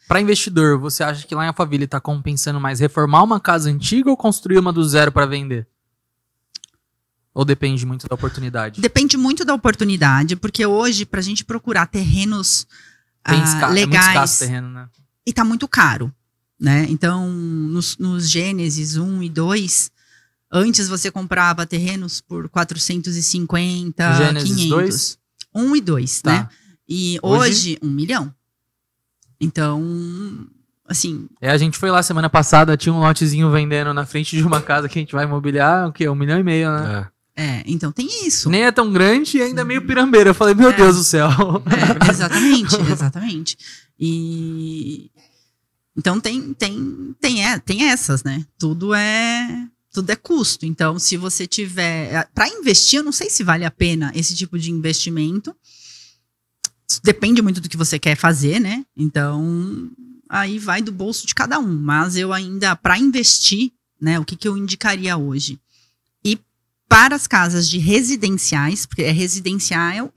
Para investidor, você acha que lá em Alphaville tá compensando mais reformar uma casa antiga ou construir uma do zero para vender? Ou depende muito da oportunidade? Depende muito da oportunidade, porque hoje, pra gente procurar terrenos legais... É muito escasso terreno, né? E tá muito caro, né? Então, nos Gênesis 1 e 2, antes você comprava terrenos por 450, Gênesis 500. 2? 1 e 2, Tá. né? E hoje 1 milhão. Então, assim... A gente foi lá semana passada, tinha um lotezinho vendendo na frente de uma casa que a gente vai imobiliar, o quê? 1,5 milhão, né? Então tem isso. Nem é tão grande e ainda é meio pirambeira. Eu falei, meu Deus do céu. Exatamente. E... Então tem essas, né? Tudo é custo. Então, se você tiver... Para investir, eu não sei se vale a pena esse tipo de investimento. Depende muito do que você quer fazer, né? Então, aí vai do bolso de cada um. Mas eu ainda, para investir, né? O que eu indicaria hoje? E para as casas de residenciais, porque é residencial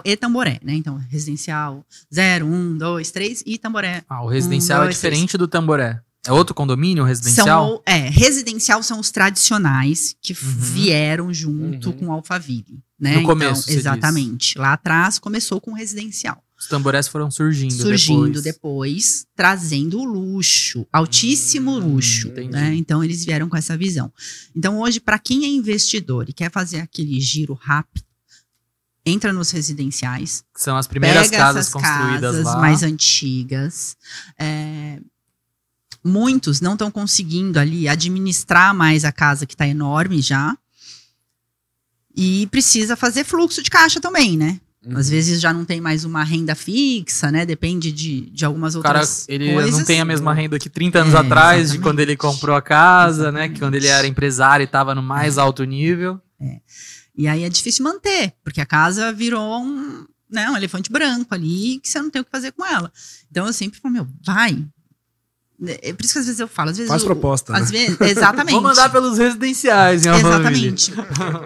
e Tamboré, né? Então, residencial 0, 1, 2, 3 e Tamboré. O residencial 1, 2, é diferente 3. do Tamboré. É outro condomínio residencial? Residencial são os tradicionais que vieram junto com Alphaville, né? No começo, então, exatamente. Lá atrás começou com residencial. Os Tamborés foram surgindo depois, trazendo o luxo, altíssimo luxo, né? Então eles vieram com essa visão. Então hoje, para quem é investidor e quer fazer aquele giro rápido, entra nos residenciais. Que são as primeiras casas construídas casas lá. mais antigas. Muitos não estão conseguindo ali administrar mais a casa que está enorme já. E precisa fazer fluxo de caixa também, né? Às vezes já não tem mais uma renda fixa, né? Depende de algumas outras ele coisas. não tem a mesma renda que 30 anos atrás, exatamente. De quando ele comprou a casa, né? Que quando ele era empresário e estava no mais alto nível. E aí é difícil manter, porque a casa virou um elefante branco ali, que você não tem o que fazer com ela. Então eu sempre falo, vai. É por isso que às vezes eu falo, às vezes... Faz proposta, às né? vezes, exatamente. Vou mandar pelos residenciais, em exatamente.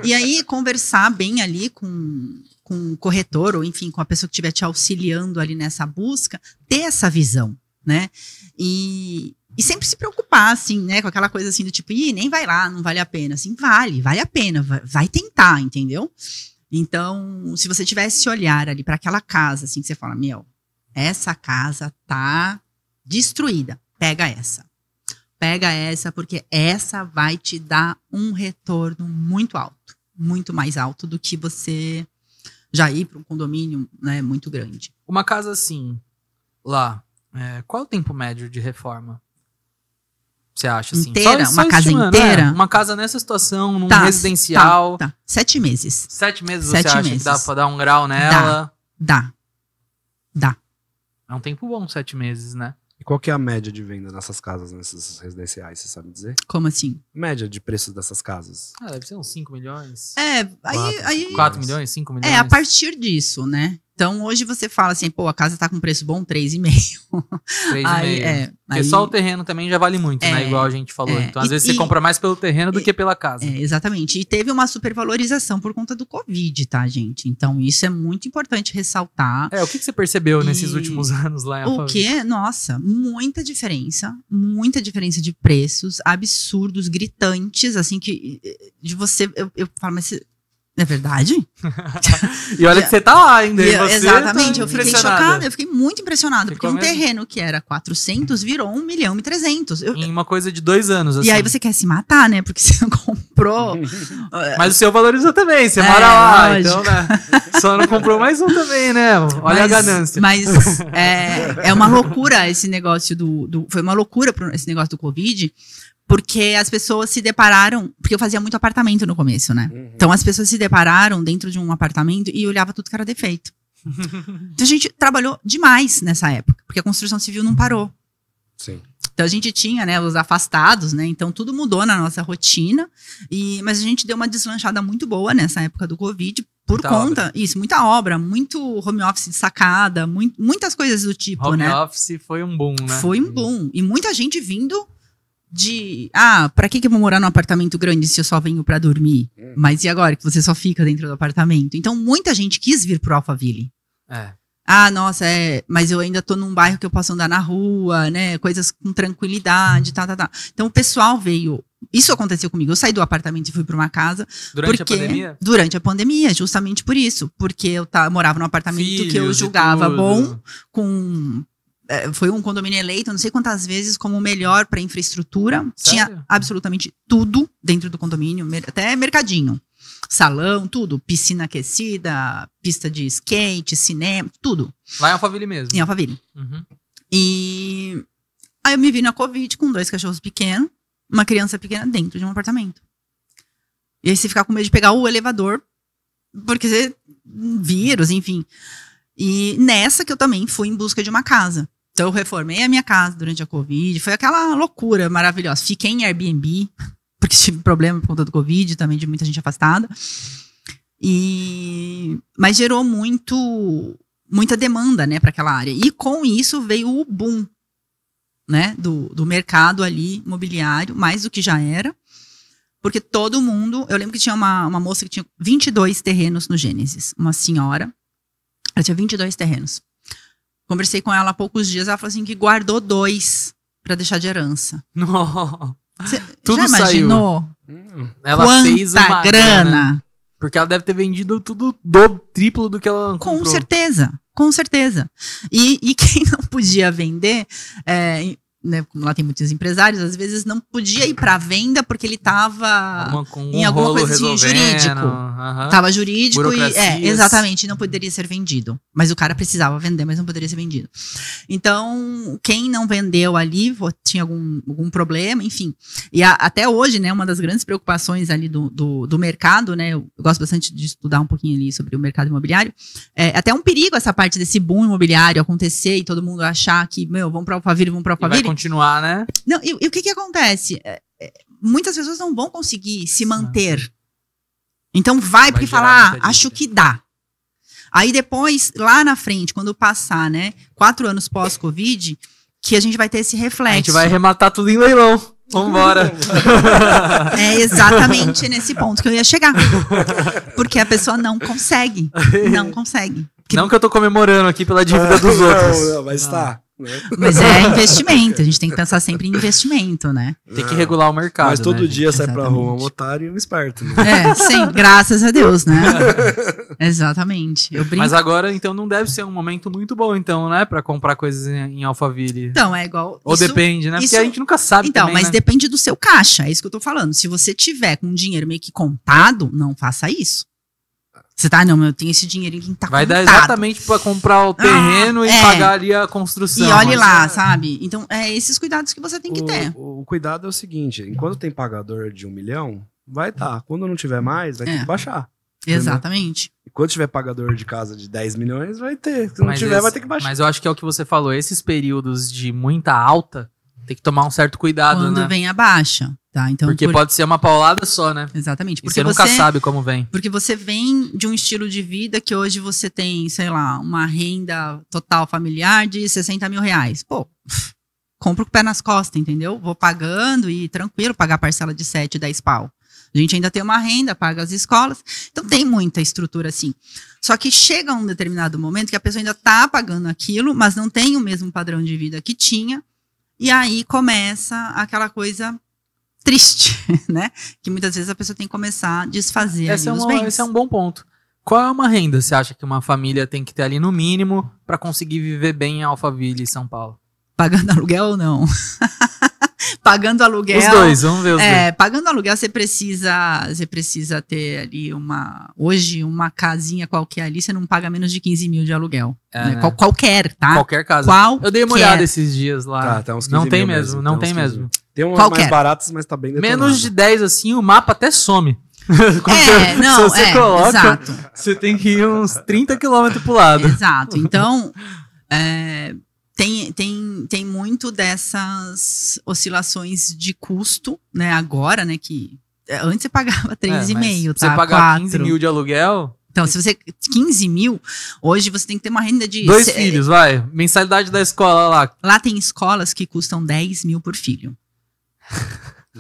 E aí, conversar bem ali com o corretor, ou enfim, com a pessoa que estiver te auxiliando ali nessa busca, ter essa visão, né? E sempre se preocupar, assim, né? Com aquela coisa assim do tipo, nem vai lá, não vale a pena. Assim, vale a pena, vai tentar, entendeu? Então, se você tivesse esse olhar ali para aquela casa, assim, que você fala, essa casa tá destruída. Pega essa, porque essa vai te dar um retorno muito alto. Muito mais alto do que você já ir para um condomínio, né, muito grande. Uma casa assim, lá, qual é o tempo médio de reforma? Você acha assim? Inteira? Uma casa inteira? Uma casa nessa situação, num residencial. Tá. 7 meses. 7 meses você acha que dá pra dar um grau nela? Dá. É um tempo bom, 7 meses, né? E qual que é a média de venda nessas casas, nesses residenciais, você sabe dizer? Como assim? Média de preço dessas casas. Deve ser uns 5 milhões. Aí 4 milhões, 5 milhões. A partir disso, né? Então, hoje você fala assim, a casa tá com preço bom, 3,5. 3,5. Porque só o terreno também já vale muito, né? Igual a gente falou. Então, às vezes, você compra mais pelo terreno do que pela casa. Exatamente. E teve uma supervalorização por conta do Covid, tá, gente? Então, isso é muito importante ressaltar. O que você percebeu nesses últimos anos lá em Alphaville? O quê? Nossa, muita diferença de preços, absurdos, gritantes, assim, que de você, eu falo, mas é verdade? E olha que você tá lá ainda. Exatamente, eu fiquei chocada, eu fiquei muito impressionada. Porque um terreno que era 400 virou 1,3 milhão. Em uma coisa de 2 anos, assim. E aí você quer se matar, né? Porque você comprou. Mas o seu valorizou também, você mora lá. Lógico. Então, né? Só não comprou mais um também, né? Olha a ganância. Mas é uma loucura esse negócio foi uma loucura esse negócio do Covid. Porque as pessoas se depararam... Porque eu fazia muito apartamento no começo, né? Então as pessoas se depararam dentro de um apartamento e olhava tudo que era defeito. Então a gente trabalhou demais nessa época. Porque a construção civil não parou. Sim. Então a gente tinha, né, os afastados, né? Então tudo mudou na nossa rotina. Mas a gente deu uma deslanchada muito boa nessa época do Covid. Por conta... Muita obra. Muito home office de sacada. Muitas coisas do tipo, home né? Home office foi um boom, né? Foi um boom. E muita gente vindo... pra que eu vou morar num apartamento grande se eu só venho pra dormir? Mas e agora que você só fica dentro do apartamento? Então, muita gente quis vir pro Alphaville. Ah, nossa, mas eu ainda tô num bairro que eu posso andar na rua, né? Coisas com tranquilidade, tá. Então o pessoal veio. Isso aconteceu comigo. Eu saí do apartamento e fui para uma casa. Durante a pandemia? Durante a pandemia, justamente por isso. Porque eu morava num apartamento Filhos que eu julgava tudo. bom, foi um condomínio eleito, não sei quantas vezes, como o melhor para infraestrutura. Sério? Tinha absolutamente tudo dentro do condomínio, até mercadinho. Salão, tudo. Piscina aquecida, pista de skate, cinema, tudo. Lá em Alphaville mesmo. Em Alphaville. Uhum. E aí eu me vi na Covid com 2 cachorros pequenos, uma criança pequena dentro de um apartamento. E aí você fica com medo de pegar o elevador, porque você... vírus, enfim. E nessa que eu também fui em busca de uma casa. Então eu reformei a minha casa durante a Covid. Foi aquela loucura maravilhosa. Fiquei em Airbnb, porque tive problema por conta do Covid, também de muita gente afastada. Mas gerou muita demanda, né, para aquela área. E com isso veio o boom, né, do mercado ali imobiliário, mais do que já era. Porque todo mundo... Eu lembro que tinha uma moça que tinha 22 terrenos no Gênesis. Uma senhora. Ela tinha 22 terrenos. Conversei com ela há poucos dias. Ela falou assim que guardou 2 para deixar de herança. Não. Você Tudo já imaginou? Ela quanta fez uma grana? Porque ela deve ter vendido tudo do triplo do que ela comprou. Com certeza. Com certeza. E quem não podia vender... né, como lá tem muitos empresários, às vezes não podia ir para venda porque ele estava em alguma coisa assim, jurídico. Tava jurídico e exatamente, não poderia ser vendido. Mas o cara precisava vender, mas não poderia ser vendido. Então, quem não vendeu ali tinha algum problema, enfim. E até hoje, né, uma das grandes preocupações ali do mercado, né, eu gosto bastante de estudar um pouquinho ali sobre o mercado imobiliário, é até um perigo essa parte desse boom imobiliário acontecer e todo mundo achar que, vamos para Alphaville, vamos para Alphaville. Continuar, né? Não, e o que acontece? Muitas pessoas não vão conseguir se manter. Então vai porque fala, acho que dá. Aí depois, lá na frente, quando passar, né, 4 anos pós-Covid, que a gente vai ter esse reflexo. A gente vai arrematar tudo em leilão. Vambora. É exatamente nesse ponto que eu ia chegar. Porque a pessoa não consegue. Não consegue. Não que eu tô comemorando aqui pela dívida dos outros. Não, mas tá. Mas é investimento, a gente tem que pensar sempre em investimento, né? Tem que regular o mercado. Mas todo né, dia sai Exatamente. pra rua um otário e um esperto. Né? Sim, graças a Deus, né? Exatamente. Eu brinco. Mas agora, então, não deve ser um momento muito bom, então, né? Pra comprar coisas em Alphaville. Então, é igual... Ou depende, né? Porque a gente nunca sabe então, também, mas né? depende do seu caixa, é isso que eu tô falando. Se você tiver com dinheiro meio que contado, não faça isso. Você tá, não, eu tenho esse dinheirinho que tá Vai contado. dar exatamente pra comprar o terreno e pagar ali a construção. E olhe lá, sabe? Então, esses cuidados que você tem que ter. O cuidado é o seguinte, enquanto tem pagador de 1 milhão, vai tá. Quando não tiver mais, vai ter que baixar. Exatamente. E quando tiver pagador de casa de 10 milhões, vai ter. Se não tiver, vai ter que baixar. Mas eu acho que é o que você falou, esses períodos de muita alta, tem que tomar um certo cuidado, Quando né? vem a baixa, tá? Então, porque pode ser uma paulada só, né? Exatamente. E Porque você nunca sabe como vem. Porque você vem de um estilo de vida que hoje você tem, sei lá, uma renda total familiar de 60 mil reais. Pô, compro com o pé nas costas, entendeu? Vou pagando e tranquilo, pagar parcela de 7, 10 pau. A gente ainda tem uma renda, paga as escolas. Então tem muita estrutura assim. Só que chega um determinado momento que a pessoa ainda tá pagando aquilo, mas não tem o mesmo padrão de vida que tinha. E aí começa aquela coisa triste, né? Que muitas vezes a pessoa tem que começar a desfazer ali os bens. Esse é um bom ponto. Qual é uma renda você acha que uma família tem que ter ali no mínimo pra conseguir viver bem em Alphaville e São Paulo? Pagando aluguel ou não? Pagando aluguel... Os dois, vamos ver os dois. Pagando aluguel você precisa ter ali hoje uma casinha qualquer ali, você não paga menos de 15 mil de aluguel. Né? Qualquer, tá? Qualquer casa. Eu dei uma olhada esses dias lá. Tá uns 15 não tem mil mesmo, não tem mesmo. Tem umas mais baratas, mas tá bem detonado. Menos de 10 assim, o mapa até some. Se você coloca, exato. Você tem que ir uns 30 km pro lado. Exato. Então, tem muito dessas oscilações de custo, né? Agora, né? Que antes você pagava 3,5, tá? Você pagar 15 mil de aluguel... Então, se você... 15 mil, hoje você tem que ter uma renda de... 2 filhos, vai. Mensalidade da escola lá. Lá tem escolas que custam 10 mil por filho.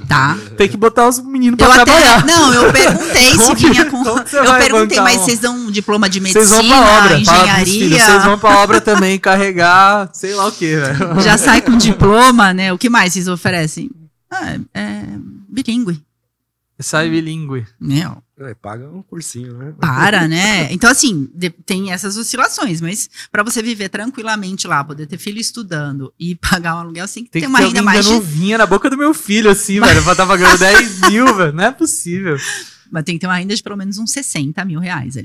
Tá. Tem que botar os meninos pra Eu até, trabalhar. não, eu perguntei se Como vinha que- com. como que você Eu vai perguntei, bancar mas um- vocês dão um diploma de Vocês medicina, vão pra obra. Fala pros filhos, engenharia? vocês vão pra obra também carregar, sei lá o que, velho. Já sai com diploma, né? O que mais vocês oferecem? É bilíngue. Sai bilíngue. Meu, Paga um cursinho, né? para, né? Então, assim, tem essas oscilações, mas pra você viver tranquilamente lá, poder ter filho estudando e pagar um aluguel, você tem que Tem ter que uma ter renda alguém mais. dando vinha na boca do meu filho, assim, velho. Pra estar pagando 10 mil, velho. Não é possível. Mas tem que ter uma renda de pelo menos uns 60 mil reais ali.